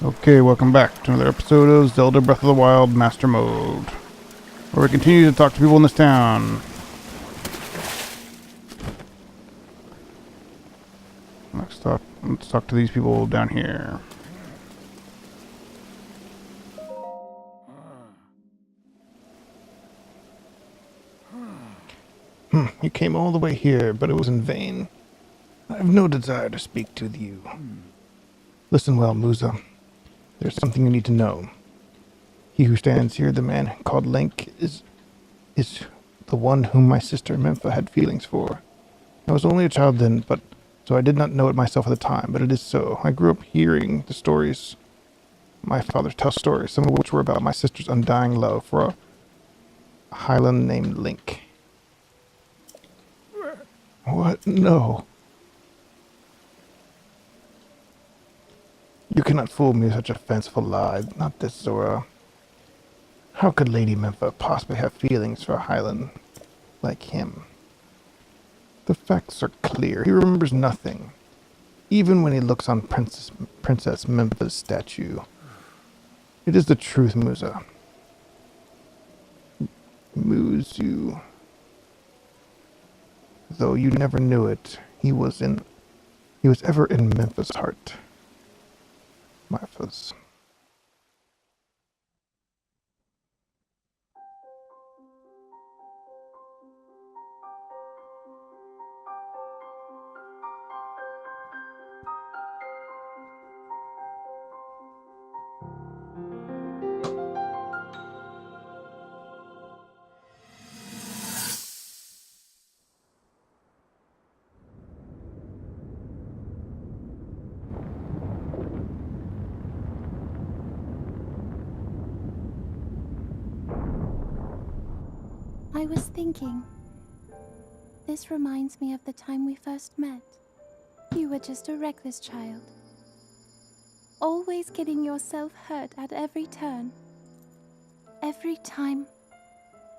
Okay, welcome back to another episode of Zelda Breath of the Wild Master Mode, where we continue to talk to people in this town. Let's talk to these people down here. You came all the way here, but it was in vain. I have no desire to speak to you. Listen well, Musa. There's something you need to know. He who stands here, the man called Link, is the one whom my sister Mempha had feelings for. I was only a child then, so I did not know it myself at the time, but it is so. I grew up hearing the stories. My father tells stories, some of which were about my sister's undying love for a Highland named Link. What? No. You cannot fool me with such a fanciful lie. Not this, Zora. How could Lady Mempha possibly have feelings for a Highland like him? The facts are clear. He remembers nothing, even when he looks on Princess Mempha's statue. It is the truth, Musa. Musu. Though you never knew it, he was ever in Mempha's heart. Martha's. I was thinking, this reminds me of the time we first met. You were just a reckless child, always getting yourself hurt at every turn. Every time,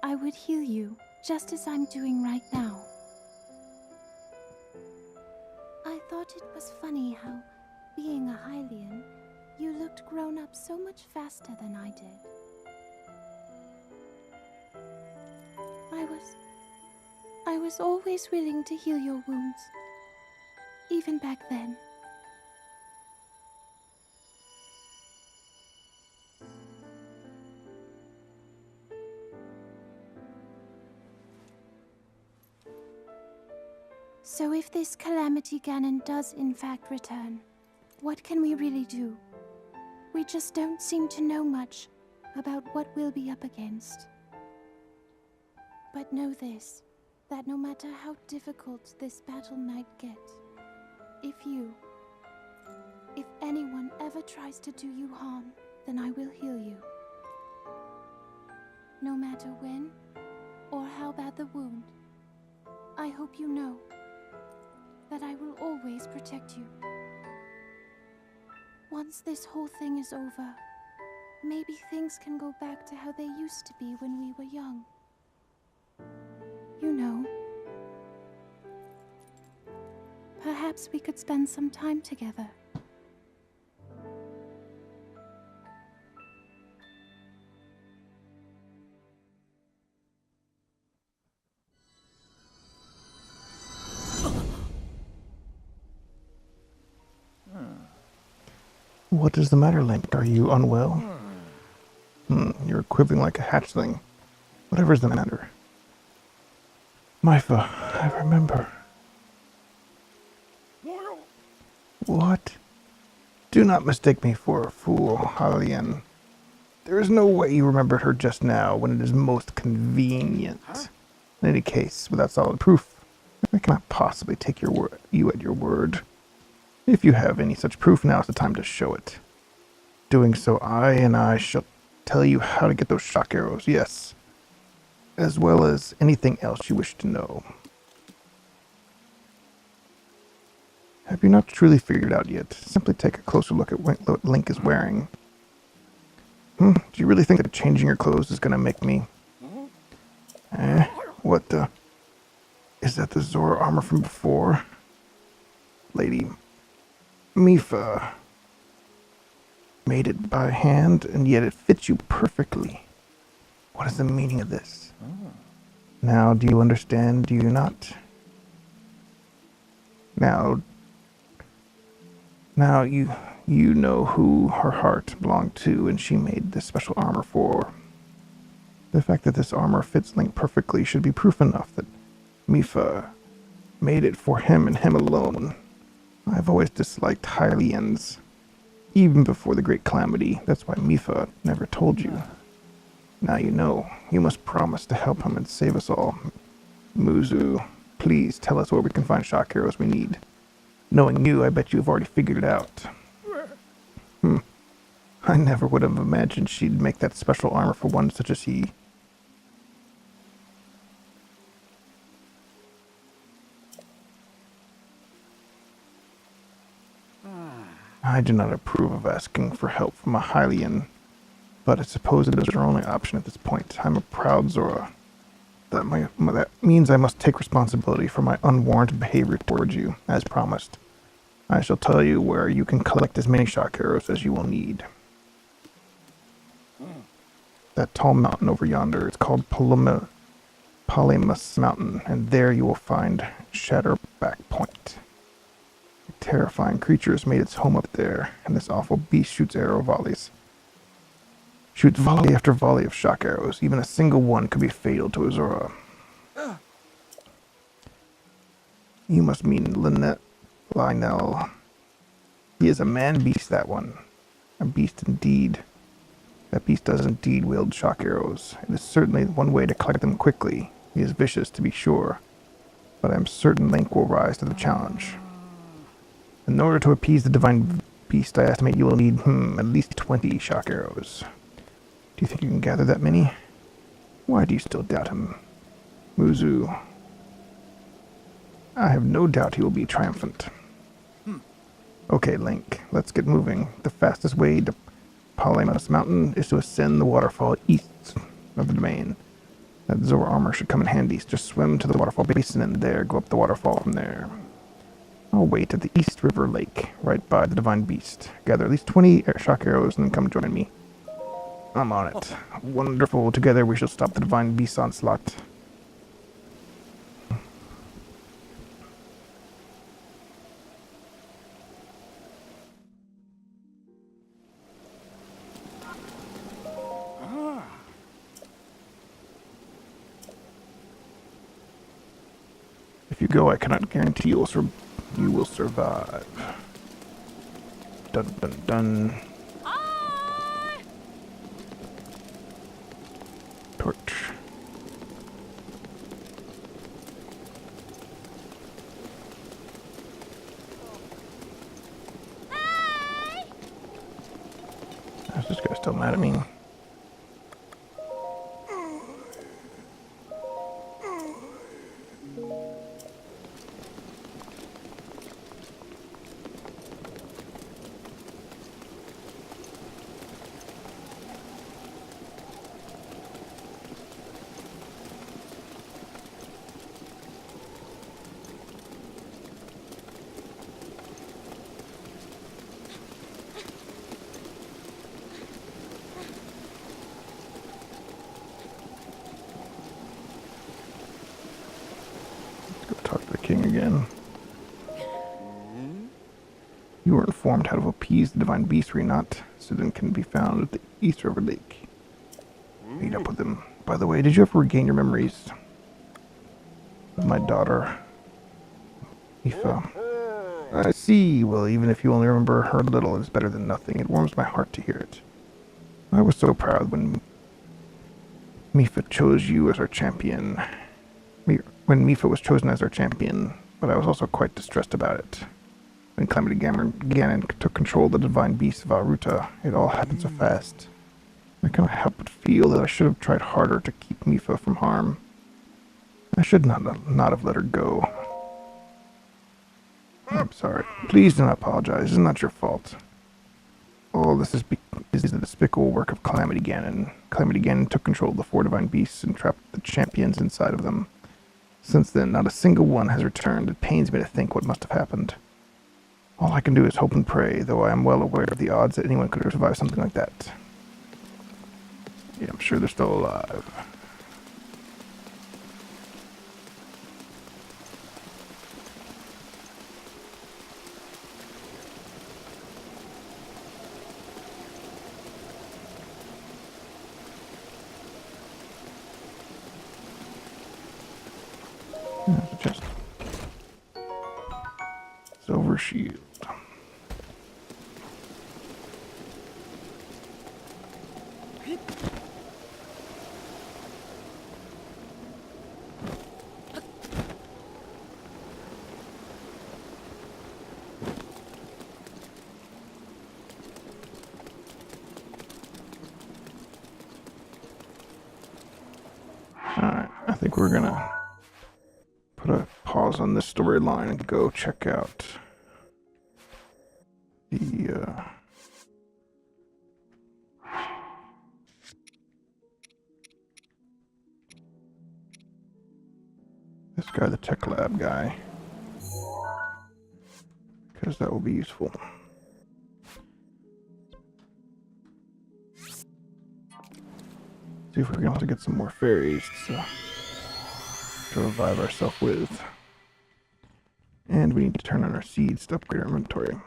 I would heal you, just as I'm doing right now. I thought it was funny how, being a Hylian, you looked grown up so much faster than I did. I was always willing to heal your wounds, even back then. So if this Calamity Ganon does in fact return, what can we really do? We just don't seem to know much about what we'll be up against. But know this, that no matter how difficult this battle might get, if anyone ever tries to do you harm, then I will heal you. No matter when or how bad the wound, I hope you know that I will always protect you. Once this whole thing is over, maybe things can go back to how they used to be when we were young. You know, perhaps we could spend some time together. What is the matter, Link? Are you unwell? You're quivering like a hatchling. Whatever is the matter? Mipha, I remember. What? Do not mistake me for a fool, Hylian. There is no way you remembered her just now when it is most convenient. In any case, without solid proof, I cannot possibly take you at your word. If you have any such proof, now is the time to show it. Doing so, I shall tell you how to get those shock arrows, yes, as well as anything else you wish to know. Have you not truly figured it out yet? Simply take a closer look at what Link is wearing. Do you really think that changing your clothes is going to make me... What the... Is that the Zora armor from before? Lady Mipha. made it by hand, and yet it fits you perfectly. What is the meaning of this? Now, do you understand? Do you not? Now you know who her heart belonged to, and she made this special armor for. The fact that this armor fits Link perfectly should be proof enough that Mipha made it for him and him alone. I've always disliked Hylians, even before the Great Calamity. That's why Mipha never told you. Now you know. You must promise to help him and save us all. Muzu, please tell us where we can find shock arrows we need. Knowing you, I bet you've already figured it out. I never would have imagined she'd make that special armor for one such as he. I do not approve of asking for help from a Hylian, but I suppose it is our only option at this point. I'm a proud Zora. That means I must take responsibility for my unwarranted behavior towards you, as promised. I shall tell you where you can collect as many shock arrows as you will need. That tall mountain over yonder is called Polemus Mountain, and there you will find Shatterback Point. A terrifying creature has made its home up there, and this awful beast shoots arrow volleys. Shoots volley after volley of shock arrows. Even a single one could be fatal to Azora. You must mean Lionel. He is a man-beast, that one. A beast indeed. That beast does indeed wield shock arrows. It is certainly one way to collect them quickly. He is vicious, to be sure, but I am certain Link will rise to the challenge. In order to appease the divine beast, I estimate you will need, at least 20 shock arrows. Do you think you can gather that many? Why do you still doubt him? Muzu. I have no doubt he will be triumphant. Okay, Link, let's get moving. The fastest way to Polemus Mountain is to ascend the waterfall east of the domain. That Zora armor should come in handy. Just swim to the waterfall basin and there, go up the waterfall from there. I'll wait at the East River Lake, right by the Divine Beast. Gather at least 20 shock arrows and then come join me. I'm on it. Wonderful. Together we shall stop the Divine Beast's onslaught. If you go, I cannot guarantee you will survive. Dun dun dun. Torch. Is this guy still mad at me? Talk to the king again. You were informed how to appease the divine beast, were you not? Susan can be found at the East River Lake. Meet up with him. By the way, did you ever regain your memories of my daughter, Mipha? I see. Well, even if you only remember her a little, it's better than nothing. It warms my heart to hear it. I was so proud when Mipha chose you as our champion. When Mipha was chosen as our champion, but I was also quite distressed about it. When Calamity Ganon took control of the divine beast of Aruta, it all happened so fast. I cannot help but feel that I should have tried harder to keep Mipha from harm. I should not have let her go. I'm sorry. Please do not apologize. It's not your fault. All this is the despicable work of Calamity Ganon. Calamity Ganon took control of the 4 divine beasts and trapped the champions inside of them. Since then, not a single one has returned. It pains me to think what must have happened. All I can do is hope and pray, though I am well aware of the odds that anyone could survive something like that. Yeah, I'm sure they're still alive. There's a chest. Silver shield. Alright, I think we're gonna put a pause on this storyline and go check out the this guy, the tech lab guy, because that will be useful. See if we can also get some more fairies to revive ourselves with. And we need to turn on our seeds to upgrade our inventory.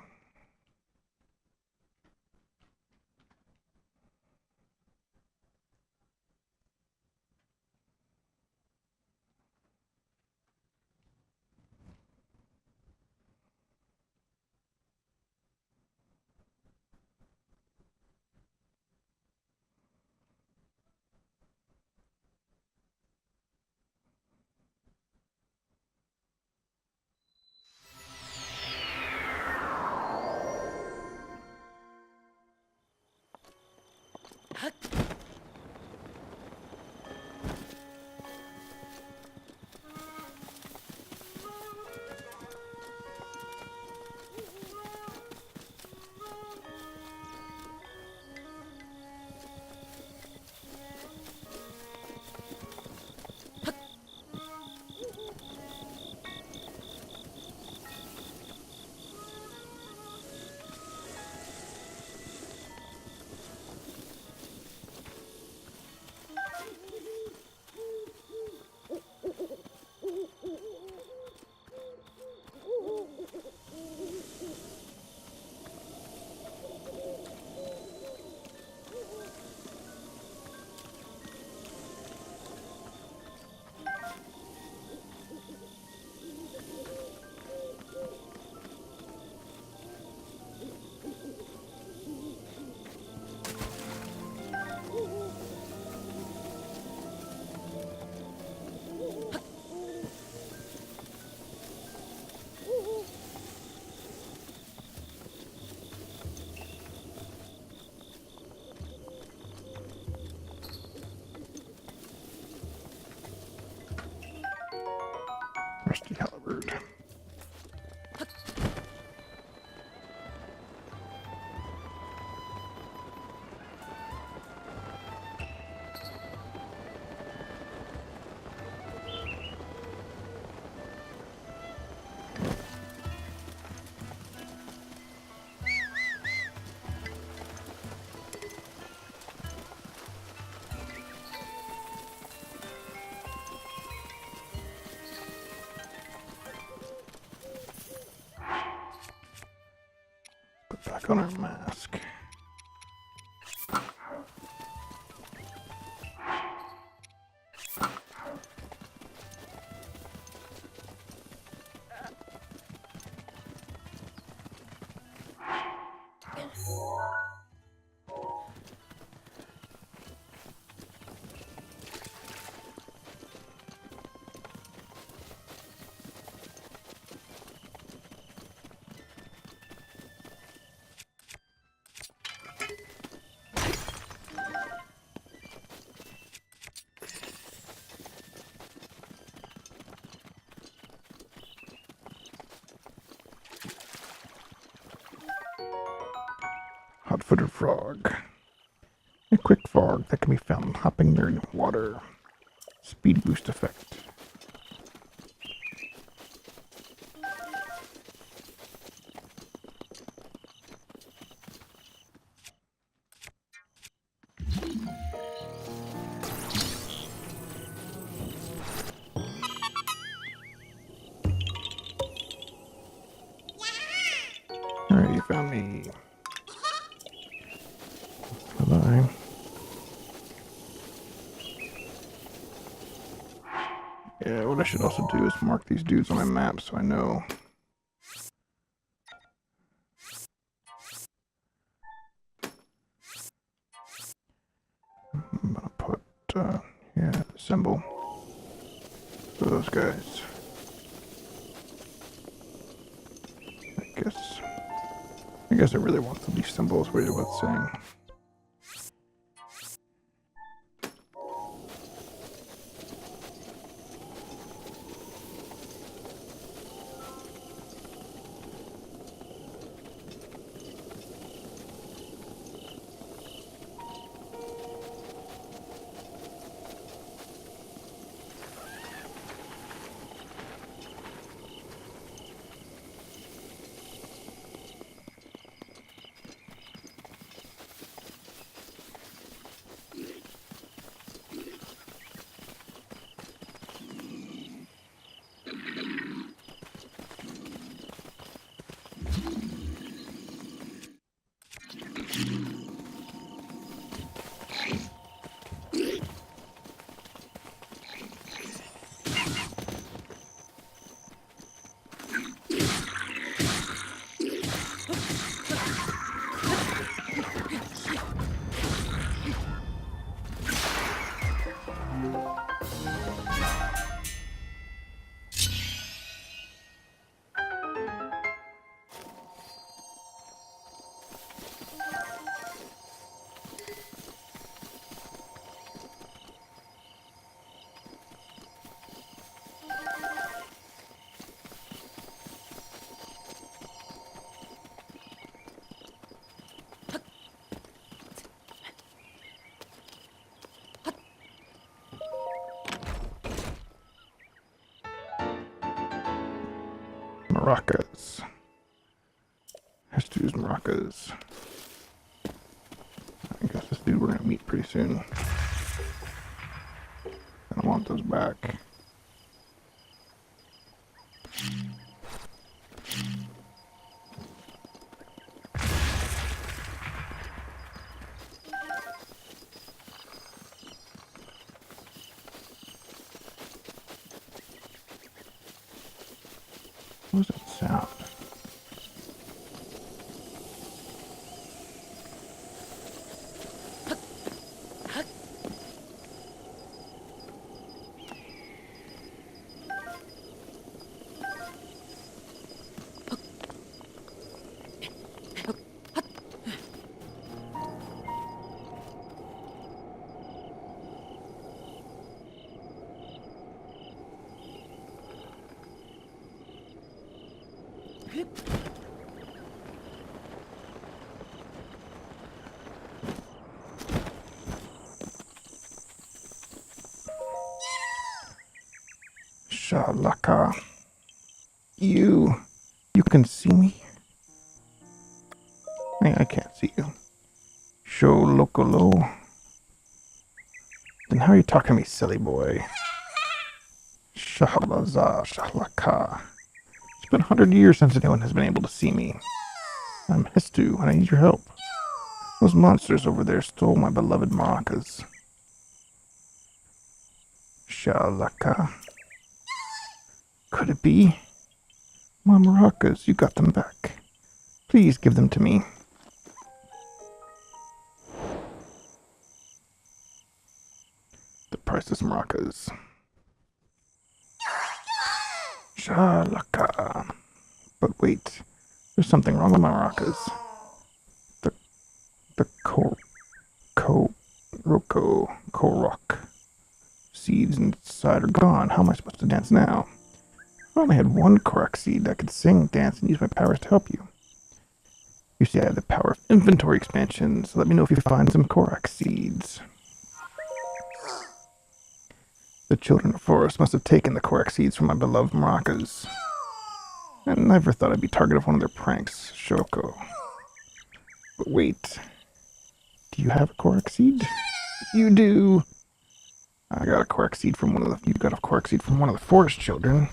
Rusty halberd. Put back on our mask. Hot-footed frog. A quick frog that can be found hopping near water. Speed boost effect. what I should also do is mark these dudes on my map so I know. I'm gonna put, yeah, the symbol for those guys. I guess I really want these symbols really worth saying. Maracas. Has to use maracas. I guess this dude we're gonna meet pretty soon. I want those back. What was that sound? Shalaka. You can see me? I can't see you. Sholokolo. Then how are you talking to me, silly boy? Shahalaza, Shahlaka. It's been 100 years since anyone has been able to see me. I'm Histu, and I need your help. Those monsters over there stole my beloved maracas. Shahlaka. Could it be? My maracas, you got them back. Please give them to me. The priceless maracas. Shalaka. But wait, there's something wrong with my maracas. The korok seeds inside are gone. How am I supposed to dance now? I only had one korok seed that could sing, dance, and use my powers to help you. You see, I have the power of inventory expansion, so let me know if you find some korok seeds. The children of forest must have taken the korok seeds from my beloved maracas. I never thought I'd be target of one of their pranks, Shoko. But wait, do you have a korok seed? You do. I got a korok seed from one of the. You got a korok seed from one of the forest children.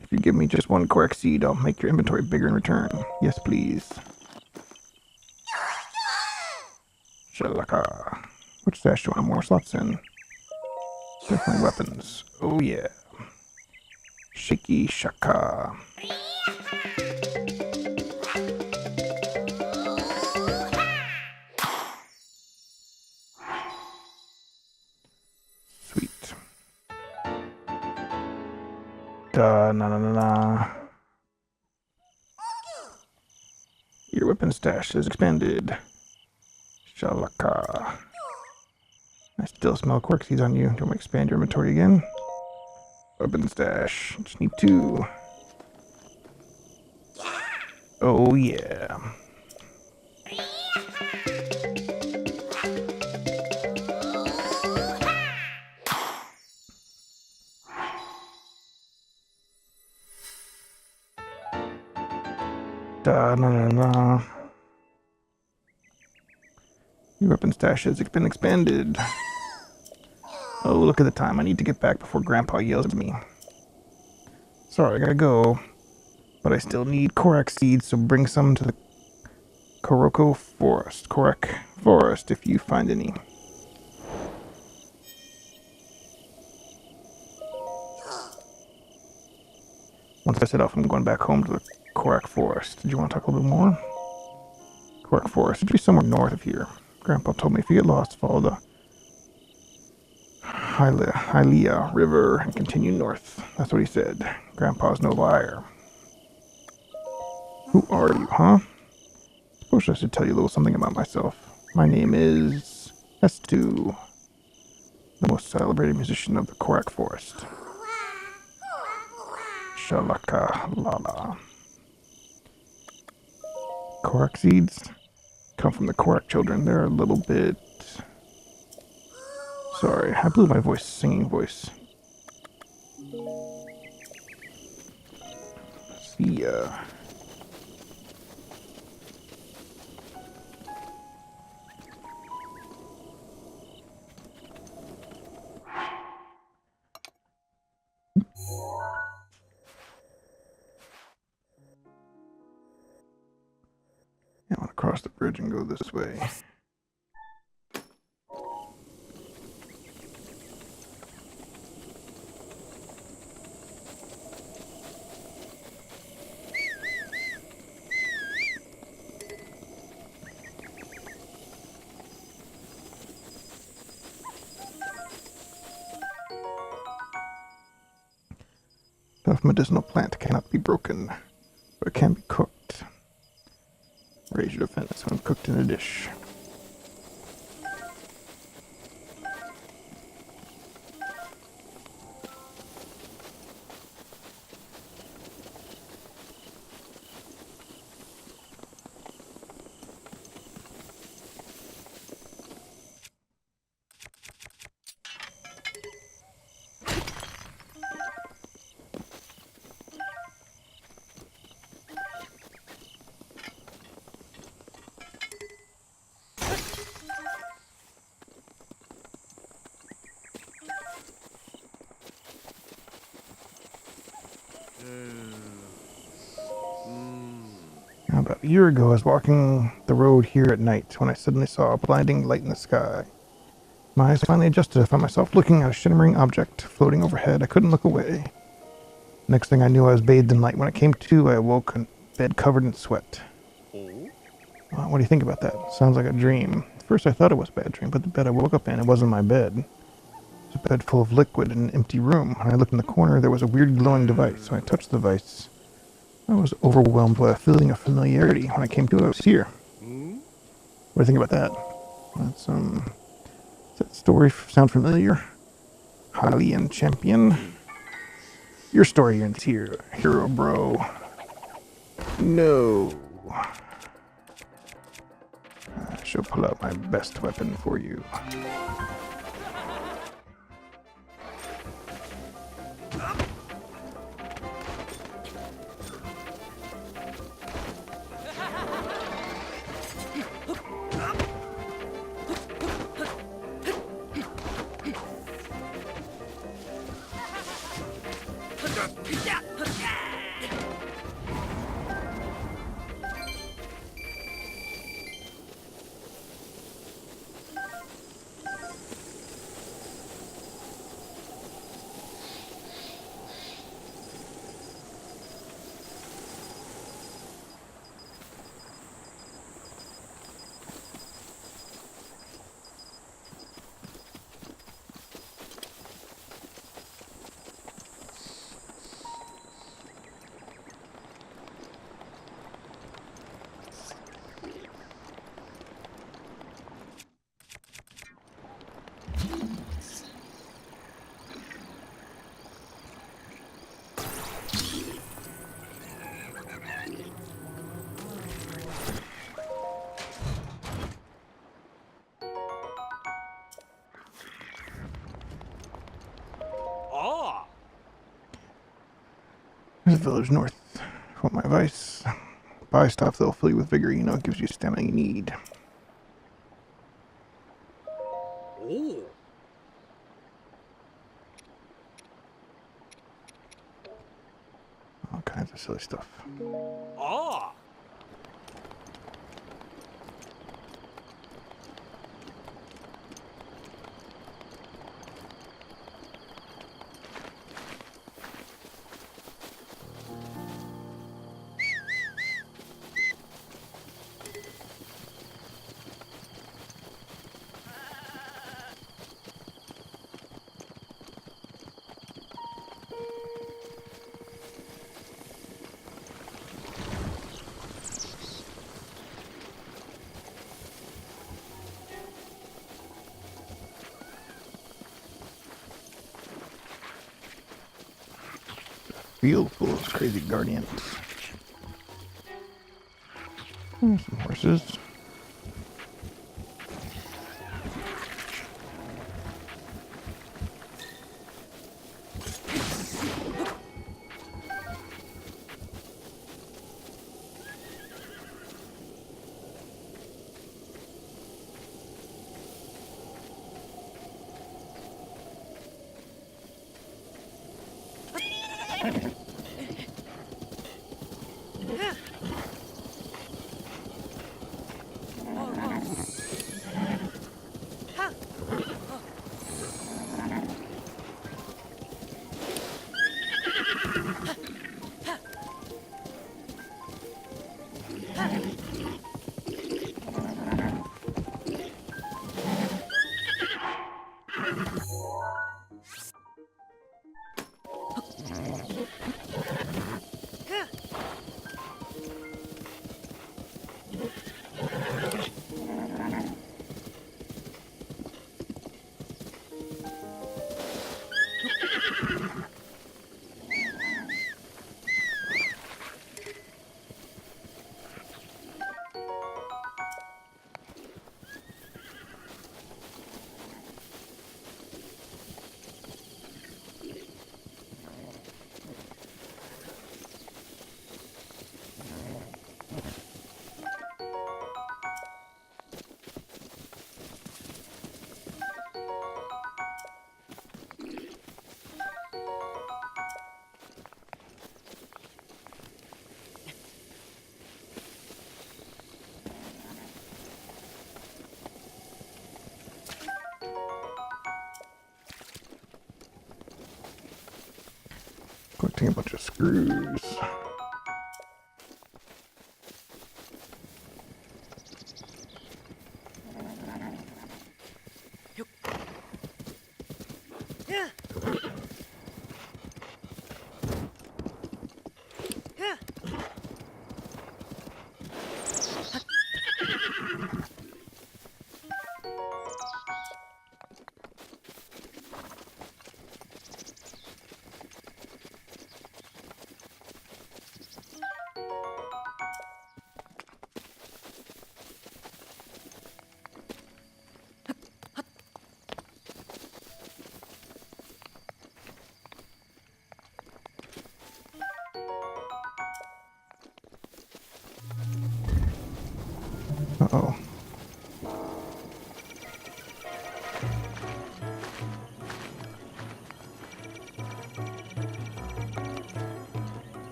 If you give me just one korok seed, I'll make your inventory bigger in return. Yes, please. Shalaka. Which sash do you want more slots in? Check my weapons. Oh yeah. Shaky shaka. Sweet. Da na na na na. Your weapon stash is expanded. Shalaka. I still smell quirk seeds on you. Do you want me to expand your inventory again? Weapon stash. Just need 2. Oh yeah. Da na na na. Your weapon stash has been expanded. Oh, look at the time. I need to get back before Grandpa yells at me. Sorry, I gotta go. But I still need Korak seeds, so bring some to the Korok Forest if you find any. Once I set off, I'm going back home to the Korak Forest. Did you want to talk a little bit more? Korak Forest. It should be somewhere north of here. Grandpa told me if you get lost, follow the Hylia River and continue north. That's what he said. Grandpa's no liar. Who are you, huh? Suppose I should tell you a little something about myself. My name is S2, the most celebrated musician of the Korak Forest. Shalaka Lala. Korak seeds come from the Korak children. They're a little bit... Sorry, I blew my voice, singing voice. See ya. I want to cross the bridge and go this way. Tough medicinal plant cannot be broken, but it can be cooked. Raise your defense when cooked in a dish. About a year ago, I was walking the road here at night when I suddenly saw a blinding light in the sky. My eyes finally adjusted. I found myself looking at a shimmering object floating overhead. I couldn't look away. Next thing I knew, I was bathed in light. When I came to, I awoke in bed covered in sweat. What do you think about that? Sounds like a dream. At first I thought it was a bad dream, but the bed I woke up in, it wasn't my bed. It was a bed full of liquid in an empty room. When I looked in the corner, there was a weird glowing device. When I touched the device, I was overwhelmed by a feeling of familiarity. When I came to, I was here. What do you think about that? That's, does that story sound familiar? Hylian champion? Your story ends here, hero bro. No. I shall pull out my best weapon for you. There's a village north. Want my advice? Buy stuff that'll fill you with vigor. You know, it gives you stamina you need. Ooh. All kinds of silly stuff. Ah. Field full of crazy guardians. Some horses. Collecting a bunch of screws.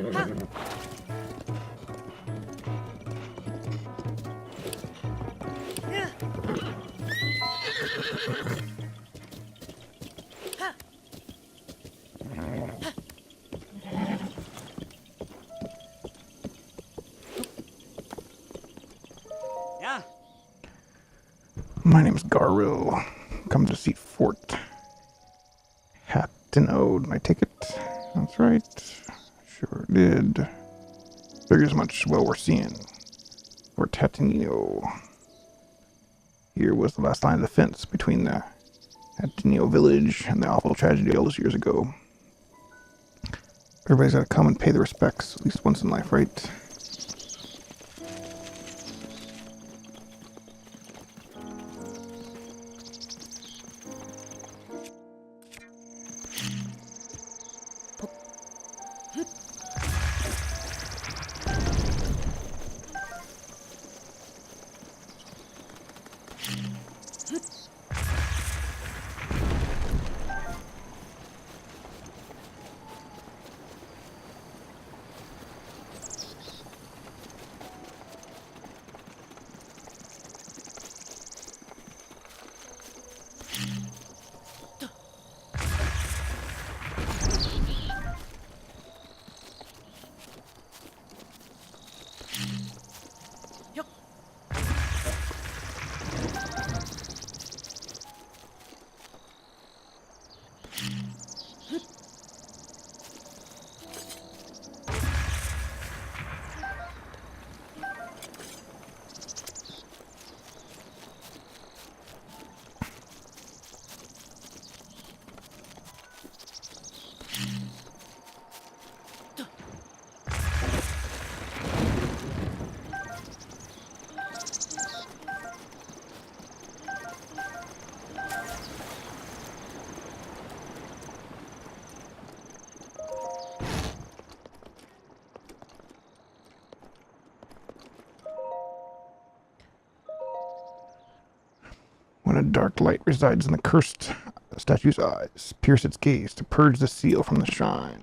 Yeah. My name's Garil. Come to see Fort Hattinode. My ticket. That's right. Sure did. Figures as much. Well, we're seeing Fort Hattinode. Here was the last line of defense between the Hattinode village and the awful tragedy all those years ago. Everybody's got to come and pay their respects at least once in life, right? When a dark light resides in the cursed statue's eyes, pierce its gaze to purge the seal from the shrine.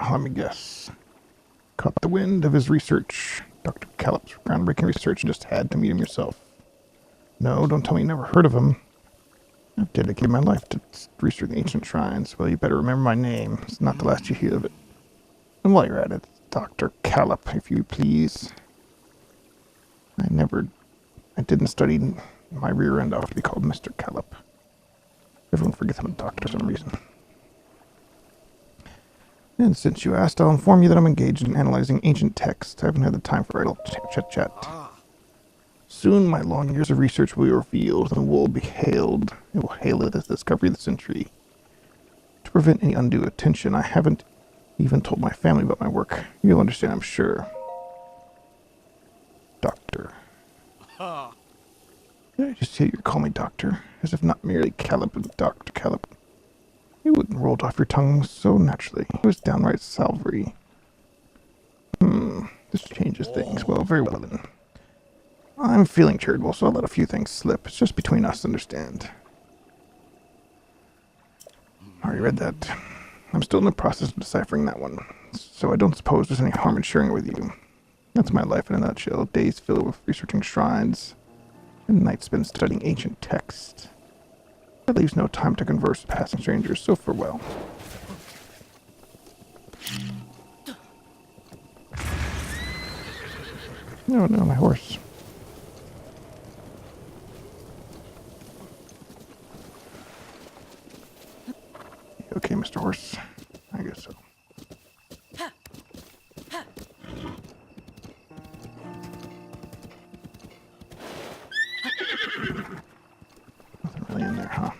Let me guess. Caught the wind of his research. Dr. Callop's groundbreaking research, and just had to meet him yourself. No, don't tell me you never heard of him. I've dedicated my life to researching ancient shrines. Well, you better remember my name. It's not the last you hear of it. And while you're at it, Dr. Callop, if you please. I didn't study my rear end off to be called Mr. Callop. Everyone forgets I'm a doctor for some reason. And since you asked, I'll inform you that I'm engaged in analyzing ancient texts. I haven't had the time for idle chit-chat. Soon my long years of research will be revealed and will be hailed. It will hail it as the discovery of the century. To prevent any undue attention, I haven't even told my family about my work. You'll understand, I'm sure. Doctor. Did I just hear you call me doctor? As if not merely Callop, but Dr. Callop. It wouldn't roll off your tongue so naturally. It was downright salvery. This changes things. Well, very well then. I'm feeling charitable, so I'll let a few things slip. It's just between us, understand? Already read that. I'm still in the process of deciphering that one, so I don't suppose there's any harm in sharing it with you. That's my life in a nutshell. Days filled with researching shrines, and nights spent studying ancient texts. That leaves no time to converse with passing strangers, so farewell. No, my horse. Okay, Mr. Horse. I guess so. Nothing really in there, huh?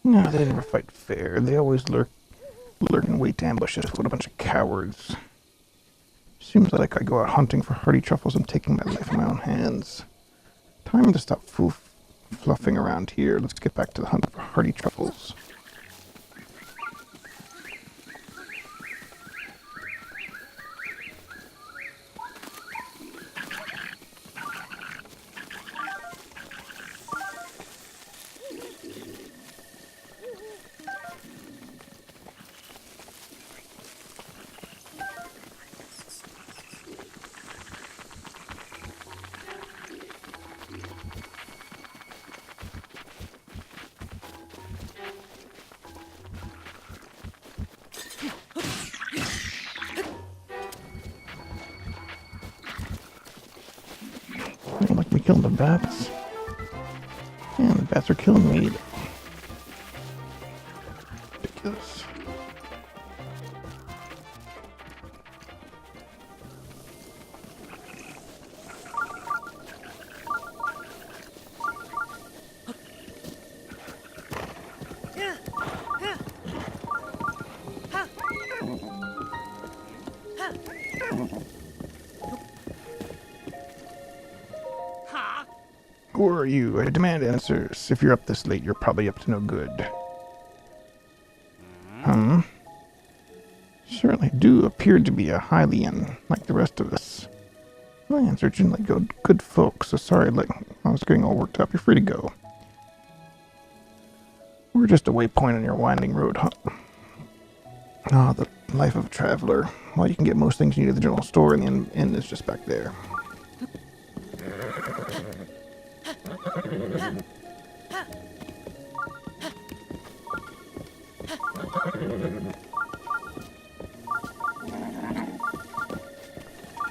No, they never fight fair. They always lurk in wait to ambush us. What a bunch of cowards. Seems like I go out hunting for hardy truffles and taking my life in my own hands. Time to stop fluffing around here. Let's get back to the hunt for hardy truffles. They don't like me killing the bats. Yeah, the bats are killing me. Ridiculous. Who are you? I demand answers. If you're up this late, you're probably up to no good. Certainly do appear to be a Hylian, like the rest of us. My answer generally good folk, so sorry, like I was getting all worked up. You're free to go. We're just a waypoint on your winding road, huh? Ah, the life of a traveler. Well, you can get most things you need at the general store, and the inn is just back there.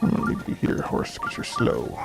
I'm gonna leave you here, horse, because you're slow.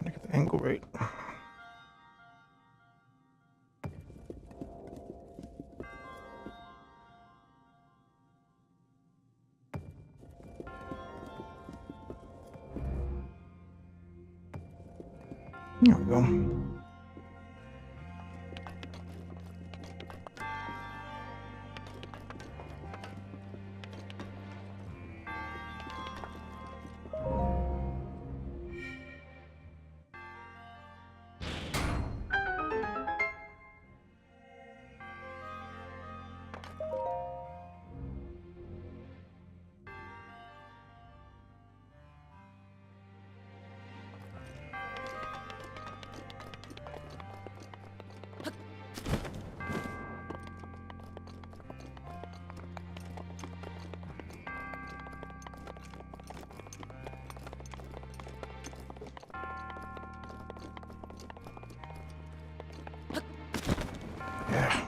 Get the angle right. There we go. Yeah.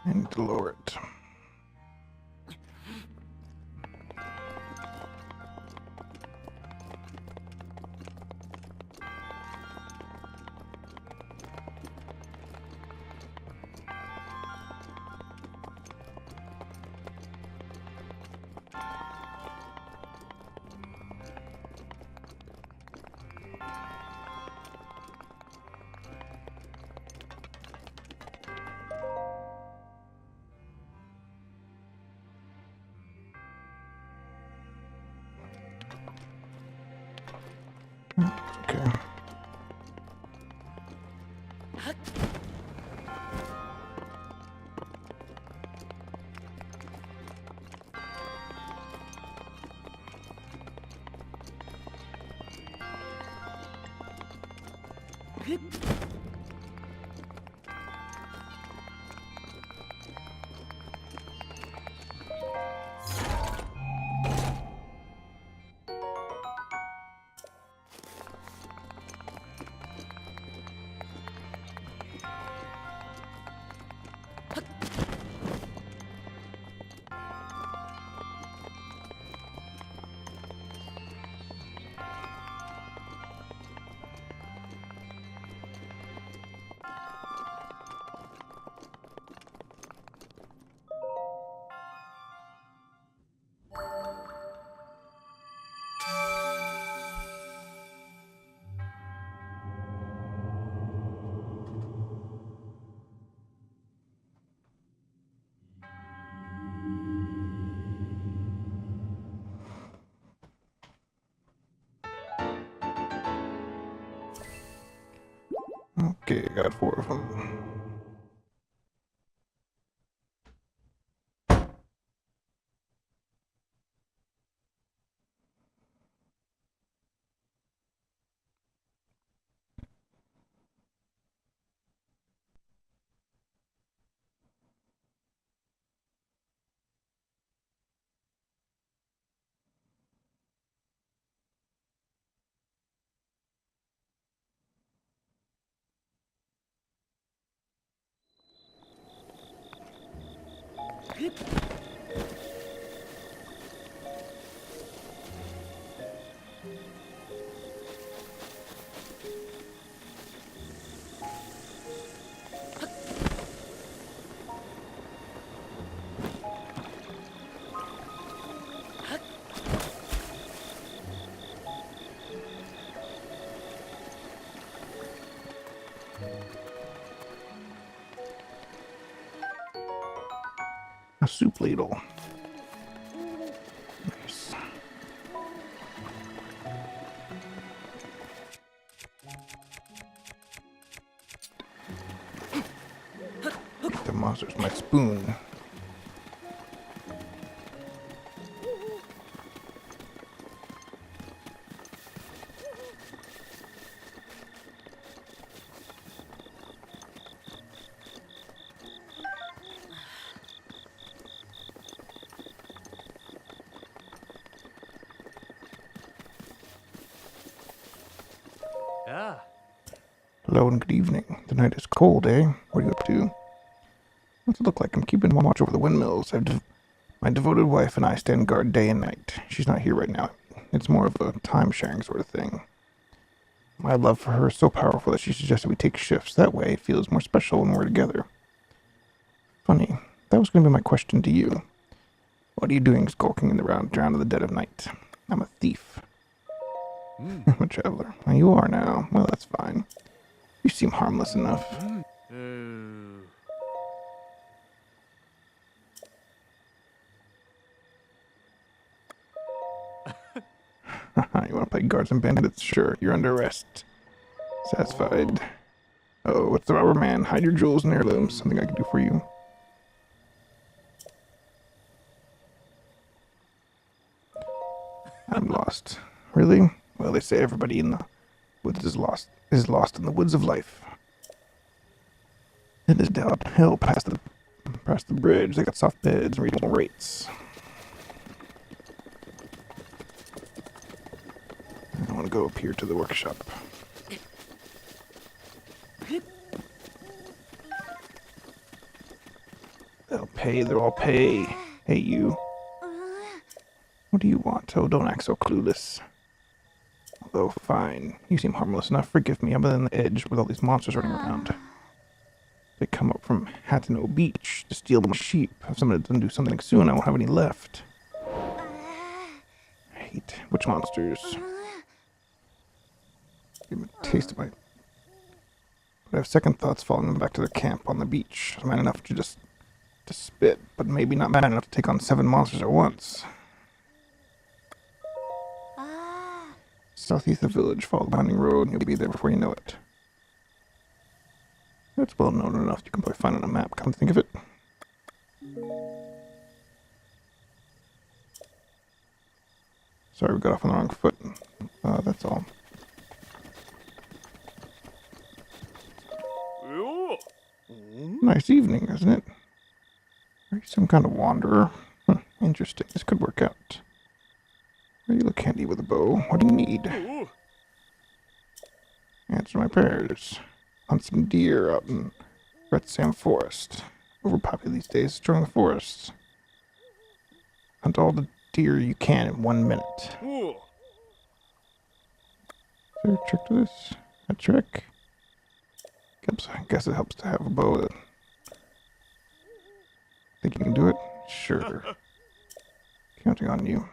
I need to lower it. Okay. Okay, got 4 of them. A soup ladle. Nice. The monster's my spoon. Yeah. Hello and good evening. The night is cold, eh? What are you up to? What's it look like? I'm keeping watch over the windmills. My devoted wife and I stand guard day and night. She's not here right now. It's more of a time-sharing sort of thing. My love for her is so powerful that she suggested we take shifts. That way it feels more special when we're together. Funny. That was going to be my question to you. What are you doing skulking in the round drown in the dead of night? I'm a thief. I'm a traveler. Well, you are now. Well, that's fine. You seem harmless enough. You want to play guards and bandits? Sure, you're under arrest. Satisfied. Oh, what's the robber man? Hide your jewels and heirlooms. Something I can do for you. I'm lost. Really? Well, they say everybody in the woods is lost in the woods of life. It is down hill past the bridge. They got soft beds and reasonable rates. I want to go up here to the workshop. They'll all pay. Hey, you. What do you want? Oh, don't act so clueless. Although, fine. You seem harmless enough. Forgive me. I'm on the edge with all these monsters running around. They come up from Hateno Beach to steal my sheep. If somebody doesn't do something soon, I won't have any left. I hate witch monsters. Give me a taste of my... But I have second thoughts following them back to their camp on the beach. I'm man enough to spit, but maybe not man enough to take on 7 monsters at once. Southeast of the village, follow the bounding road, and you'll be there before you know it. It's well known enough you can probably find it on a map, come to think of it. Sorry, we got off on the wrong foot. That's all. nice evening, isn't it? Are you some kind of wanderer? Interesting. This could work out. You look handy with a bow. What do you need? Ooh. Answer my prayers. Hunt some deer out in Red Sam Forest. Overpopulated these days, destroying the forests. Hunt all the deer you can in 1 minute. Ooh. Is there a trick to this? A trick? I guess it helps to have a bow. Think you can do it? Sure. Counting on you.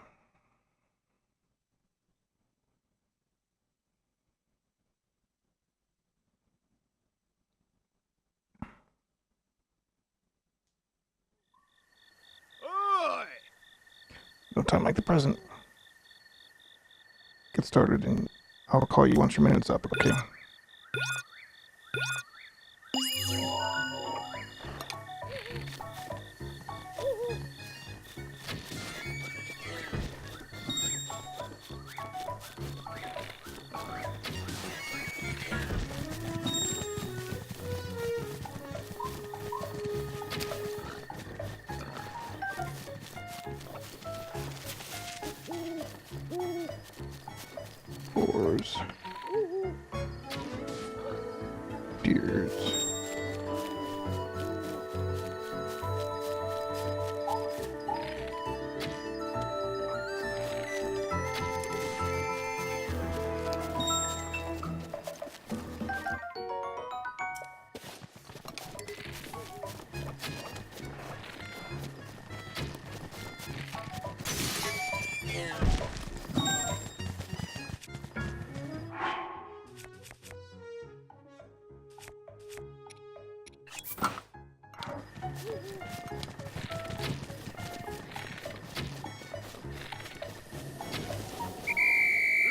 Oi. No time like the present. Get started and I'll call you once your minute's up, okay? Boars. Deers.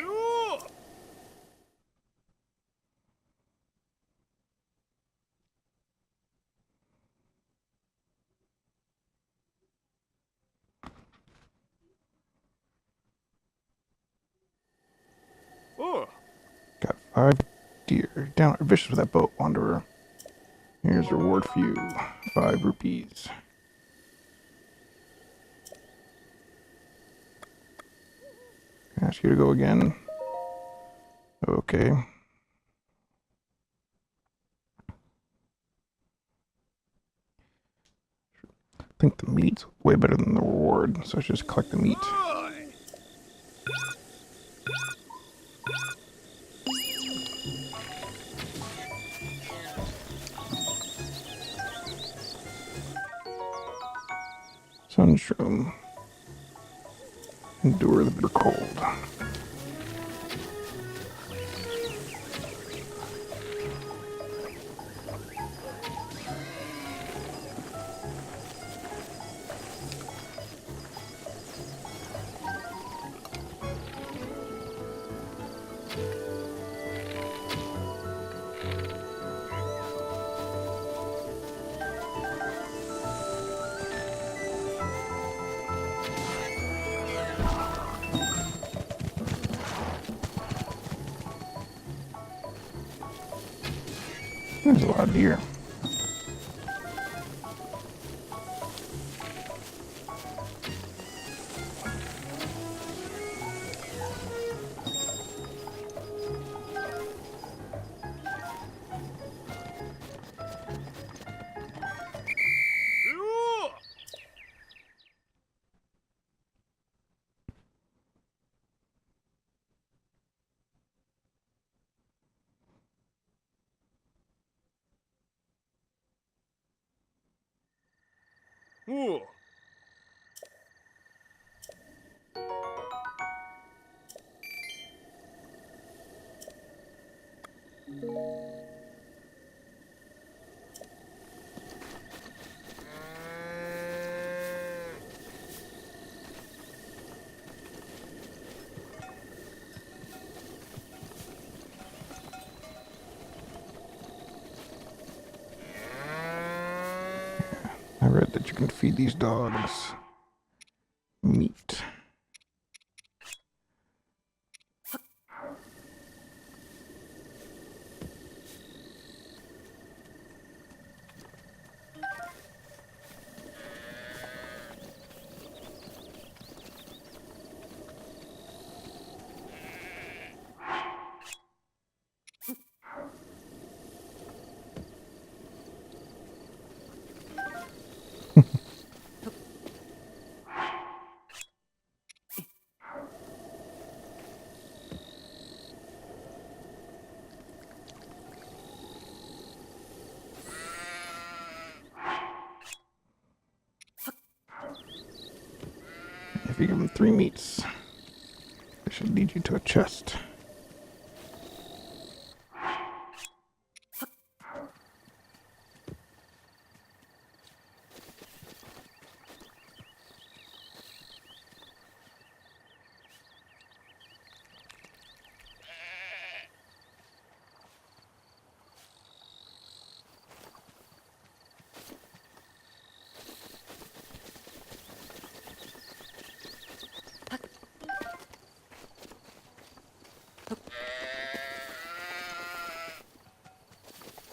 Ooh. Ooh. Got 5 deer. Downright vicious with that bow, wanderer. Here's a reward for you. 5 rupees. Can I ask you to go again? Okay. I think the meat's way better than the reward, so I should just collect the meat. Oi. Sunshroom. Endure the bitter cold. There's a lot of deer. Ooh. Ooh. I read that you can feed these dogs meat. if you give him 3 meats. I should lead you to a chest.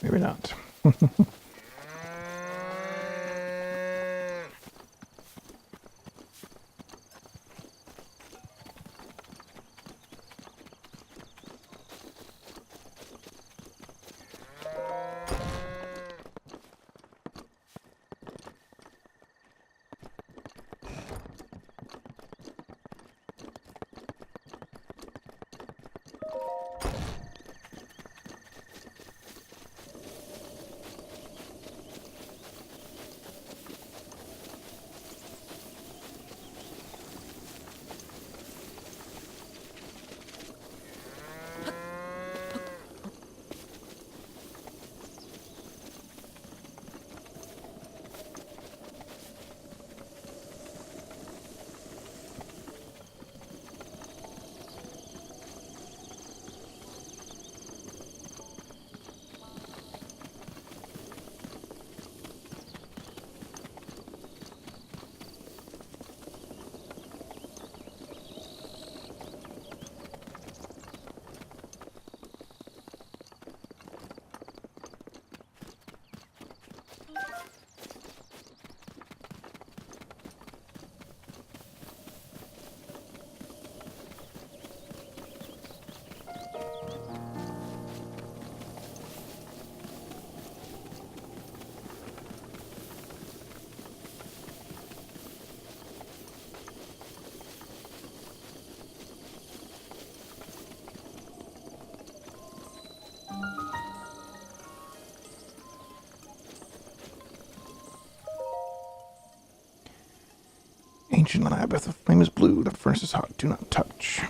Maybe not. Ancient lab. If the flame is blue, the furnace is hot. Do not touch.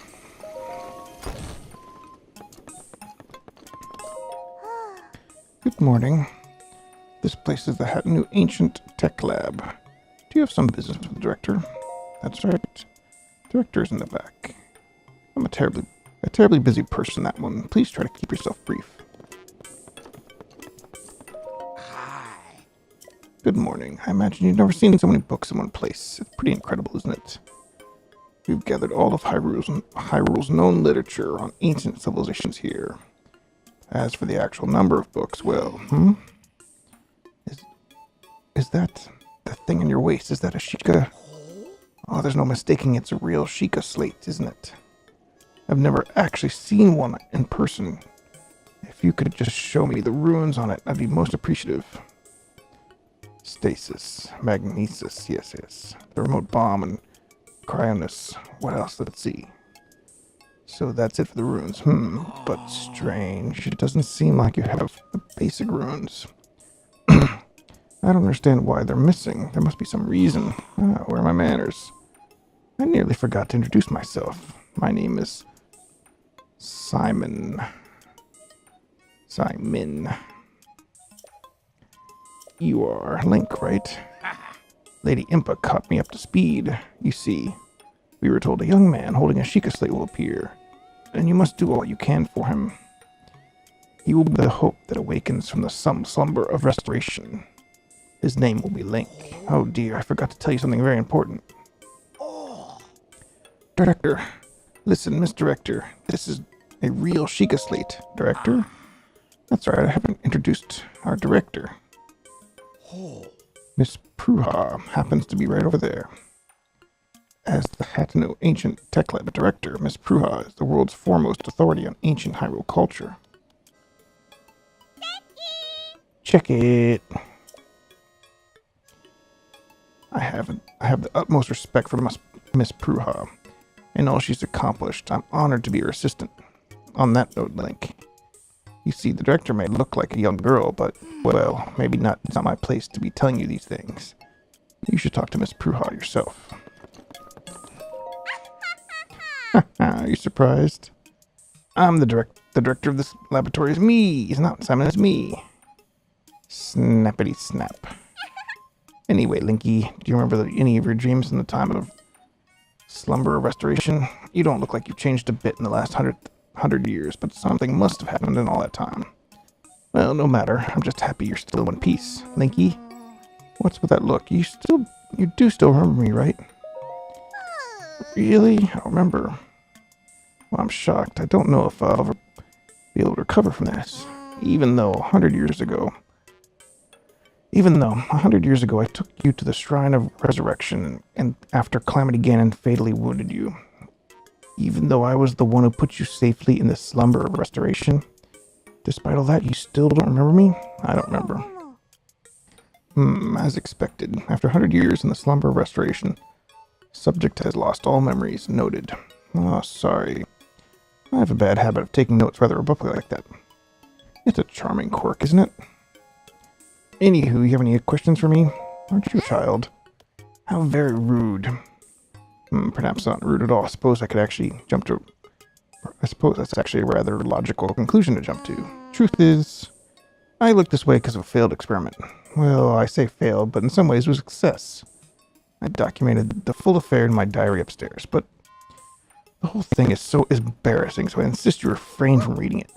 Good morning. This place is the new Ancient Tech Lab. Do you have some business with the director? That's right. Director's in the back. I'm a terribly busy person, that one. Please try to keep yourself brief. Good morning. I imagine you've never seen so many books in one place. It's pretty incredible, isn't it? We've gathered all of Hyrule's known literature on ancient civilizations here. As for the actual number of books, well, Is that the thing in your waist? Is that a Sheikah? Oh, there's no mistaking it's a real Sheikah slate, isn't it? I've never actually seen one in person. If you could just show me the runes on it, I'd be most appreciative. Stasis, magnesis, yes. The remote bomb and cryonus. What else? Let's see. So that's it for the runes. But strange. It doesn't seem like you have the basic runes. I don't understand why they're missing. There must be some reason. Where are my manners? I nearly forgot to introduce myself. My name is Simon. You are Link, right? Lady Impa caught me up to speed. You see, we were told a young man holding a Sheikah slate will appear, and you must do all you can for him. He will be the hope that awakens from the slumber of restoration. His name will be Link. Oh dear, I forgot to tell you something very important. Director, listen, Miss Director, this is a real Sheikah slate. Director? That's right, I haven't introduced our director. Miss Pruha happens to be right over there. As the Hateno Ancient Tech Lab Director, Miss Pruha is the world's foremost authority on ancient Hyrule culture. Check it. I have the utmost respect for Miss Pruha and all she's accomplished. I'm honored to be her assistant. On that note, Link, you see, the director may look like a young girl, but, well, maybe not. It's not my place to be telling you these things. You should talk to Miss Pruha yourself. Are you surprised? I'm the director of this laboratory is me. It's not Simon, it's me. Snappity snap. Anyway, Linky, do you remember any of your dreams in the time of slumber or restoration? You don't look like you've changed a bit in the last hundred years, but something must have happened in all that time. Well, no matter. I'm just happy you're still in one piece. Linky, what's with that look? You do still remember me, right? Really? I remember. Well, I'm shocked. I don't know if I'll ever be able to recover from this. Even though 100 years ago I took you to the Shrine of Resurrection, and after Calamity Ganon fatally wounded you. Even though I was the one who put you safely in the slumber of restoration, despite all that, you still don't remember me? I don't remember. As expected. After 100 years in the slumber of restoration, subject has lost all memories. Noted. Oh, sorry. I have a bad habit of taking notes rather abruptly like that. It's a charming quirk, isn't it? Anywho, you have any questions for me? Aren't you a child? How very rude. Perhaps not rude at all. I suppose that's actually a rather logical conclusion to jump to. Truth is, I look this way because of a failed experiment. Well, I say failed, but in some ways it was a success. I documented the full affair in my diary upstairs, but the whole thing is so embarrassing, so I insist you refrain from reading it.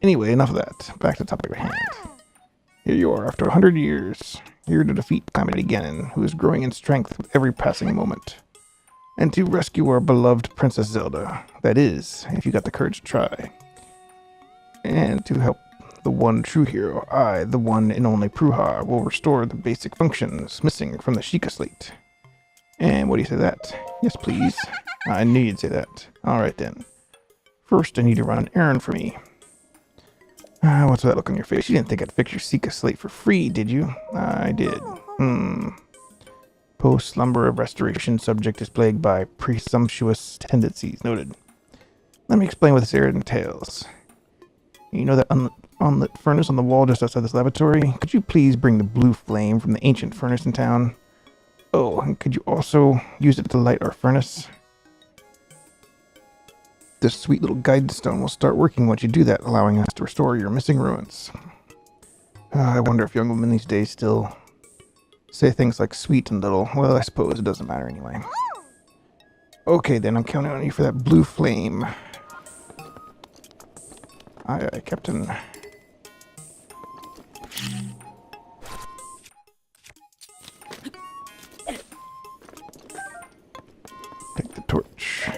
Anyway, enough of that. Back to the topic at hand. Here you are, after 100 years, here to defeat Calamity Ganon, who is growing in strength with every passing moment, and to rescue our beloved Princess Zelda. That is, if you got the courage to try. And to help the one true hero, I, the one and only Pruha, will restore the basic functions missing from the Sheikah slate. And what do you say to that? Yes, please. I knew you'd say that. Alright then. First, I need to run an errand for me. What's that look on your face? You didn't think I'd fix your Sheikah slate for free, did you? I did. Post-slumber of restoration subject is plagued by presumptuous tendencies. Noted. Let me explain what this errand entails. You know that unlit furnace on the wall just outside this laboratory? Could you please bring the blue flame from the ancient furnace in town? Oh, and could you also use it to light our furnace? This sweet little guidance stone will start working once you do that, allowing us to restore your missing ruins. I wonder if young women these days still say things like sweet and little. Well, I suppose it doesn't matter anyway. Okay, then I'm counting on you for that blue flame. Aye, aye, Captain. Take the torch.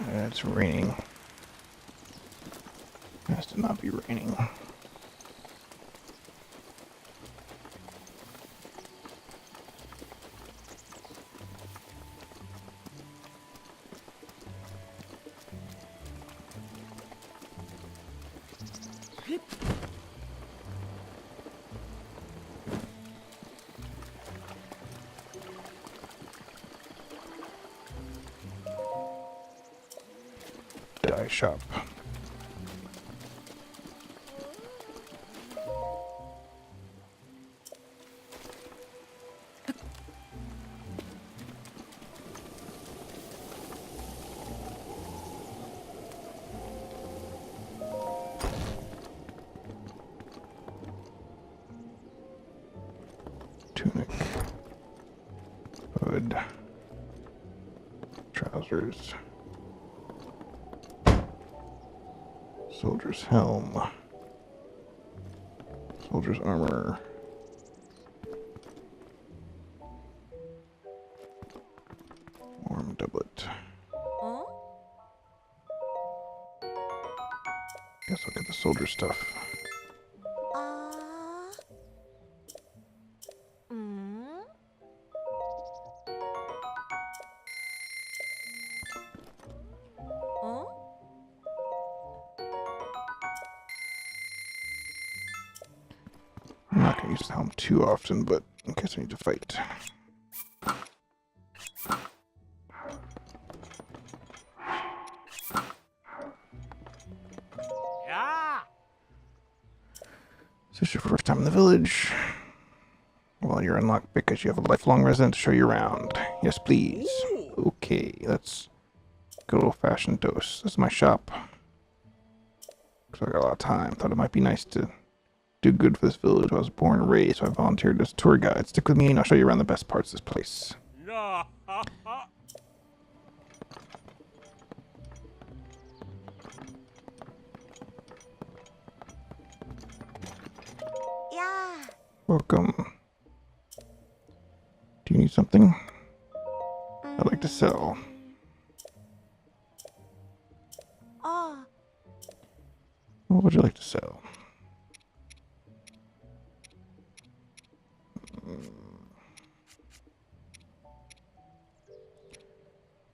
It's raining. It has to not be raining. Dye shop. Tunic. Hood. Trousers. Soldier's helm. Soldier's armor. Warm doublet. Guess I'll get the soldier stuff. I'm not going to use the helm too often, but in case I need to fight. Yeah. Is this your first time in the village? Well, you're unlocked because you have a lifelong resident to show you around. Yes, please. Okay, let's go old-fashioned dose. This is my shop. Because I got a lot of time. Thought it might be nice to do good for this village. I was born and raised, so I volunteered as a tour guide. Stick with me and I'll show you around the best parts of this place. No. Welcome. Do you need something? I'd like to sell. What would you like to sell?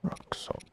Rock salt.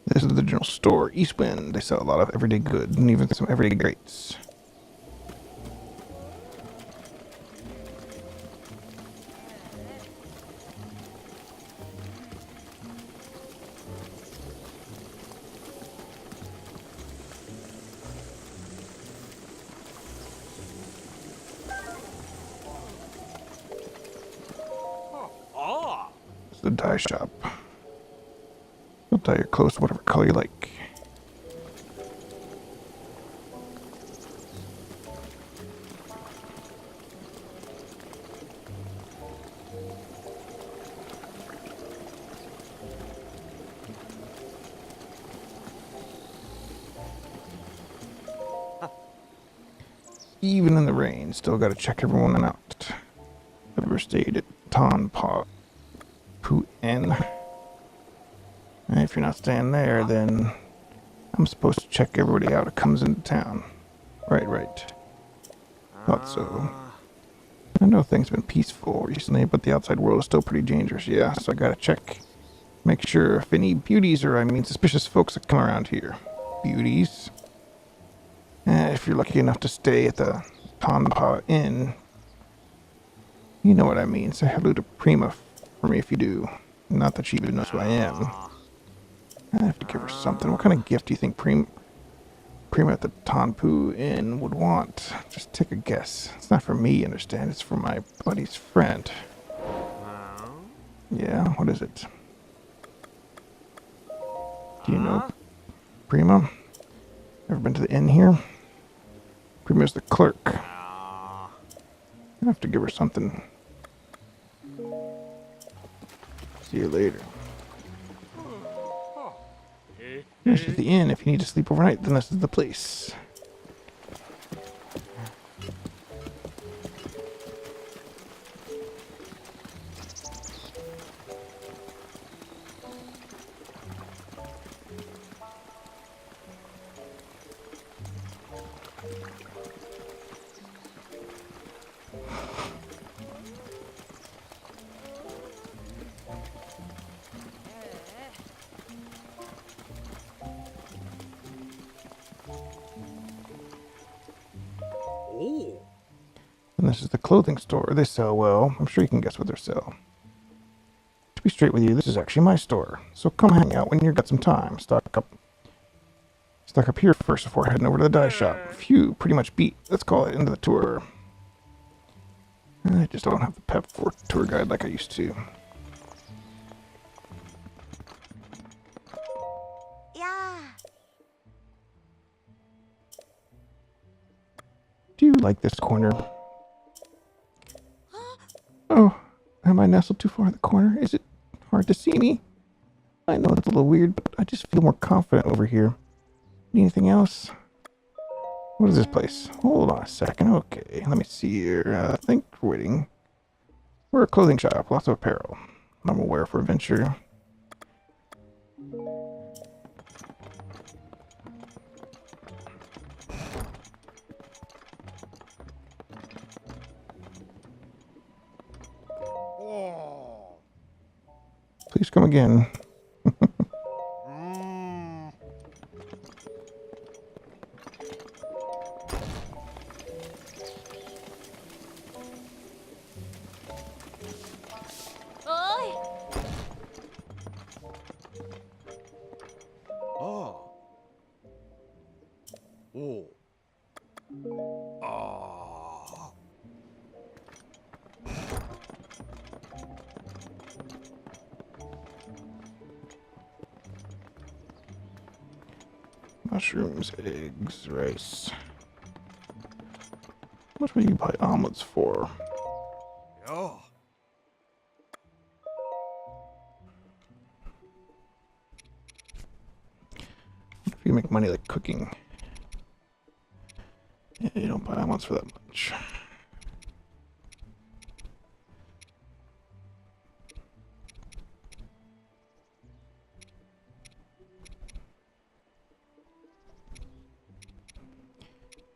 This is the general store, Eastwind. They sell a lot of everyday goods and even some everyday greats. Oh. It's the dye shop. You'll dye your clothes whatever color you like. Even in the rain, still gotta check everyone out. I've ever stayed at Pu Inn. And if you're not staying there, then I'm supposed to check everybody out who comes into town. Right. Thought so. I know things have been peaceful recently, but the outside world is still pretty dangerous, yeah, so I gotta check. Make sure if any beauties or, suspicious folks that come around here. Beauties? If you're lucky enough to stay at the Pu Inn, you know what I mean. Say hello to Prima for me if you do. Not that she even knows who I am. I have to give her something. What kind of gift do you think Prima at the Pu Inn would want? Just take a guess. It's not for me, understand? It's for my buddy's friend. Yeah, what is it? Do you know Prima? Ever been to the inn here? Prima's the clerk. I have to give her something. See you later. Eh, This is the inn. If you need to sleep overnight, then this is the place. Oh. And this is the clothing store. They sell well. I'm sure you can guess what they sell. To be straight with you, this is actually my store. So come hang out when you've got some time. Stock up here first before heading over to the dye shop. Phew, pretty much beat. Let's call it into the tour. I just don't have the pep for a tour guide like I used to. Yeah. Do you like this corner? Oh, am I nestled too far in the corner? Is it hard to see me? I know it's a little weird, but I just feel more confident over here. Need anything else? What is this place? Hold on a second. Okay, let me see here. I think we're waiting. We're a clothing shop, lots of apparel. I'm aware for adventure. Oh. Please come again. Mm. Ôi. Oh. Oh. Ah. Mushrooms, eggs, rice. How much will you buy omelets for? Yeah. If you make money like cooking. Yeah, you don't buy omelets for that much.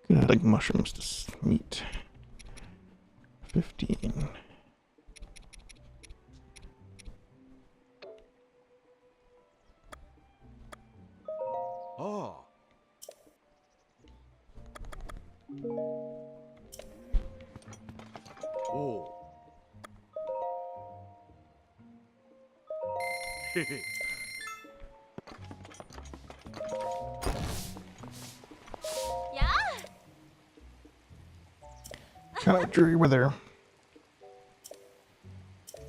Could add like mushrooms to meat. 15. Oh. Oh. Yeah. Kind of dreary weather.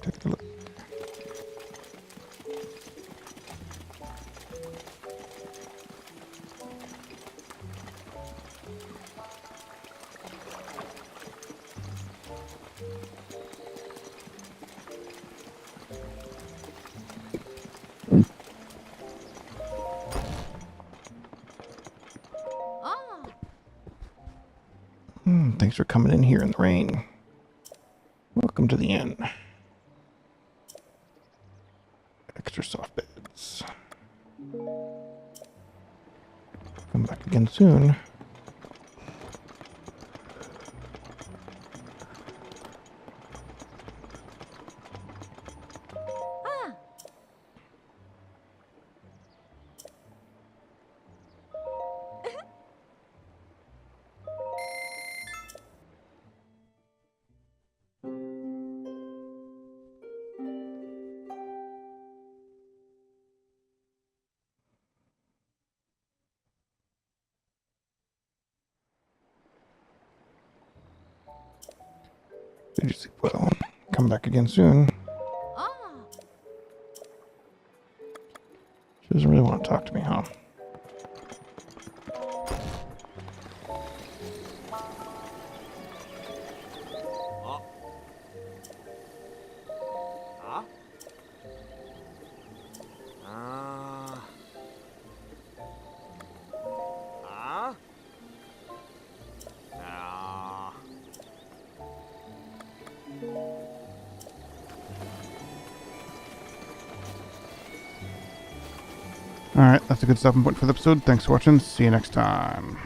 Take a look. Oh. Thanks for coming in here in the rain. Welcome to the inn. Extra soft beds. Come back again soon. Ah. Did you sleep well? Come back again soon. Oh. She doesn't really want to talk to me, huh? Ah. Ah. Alright, that's a good stopping point for the episode. Thanks for watching. See you next time.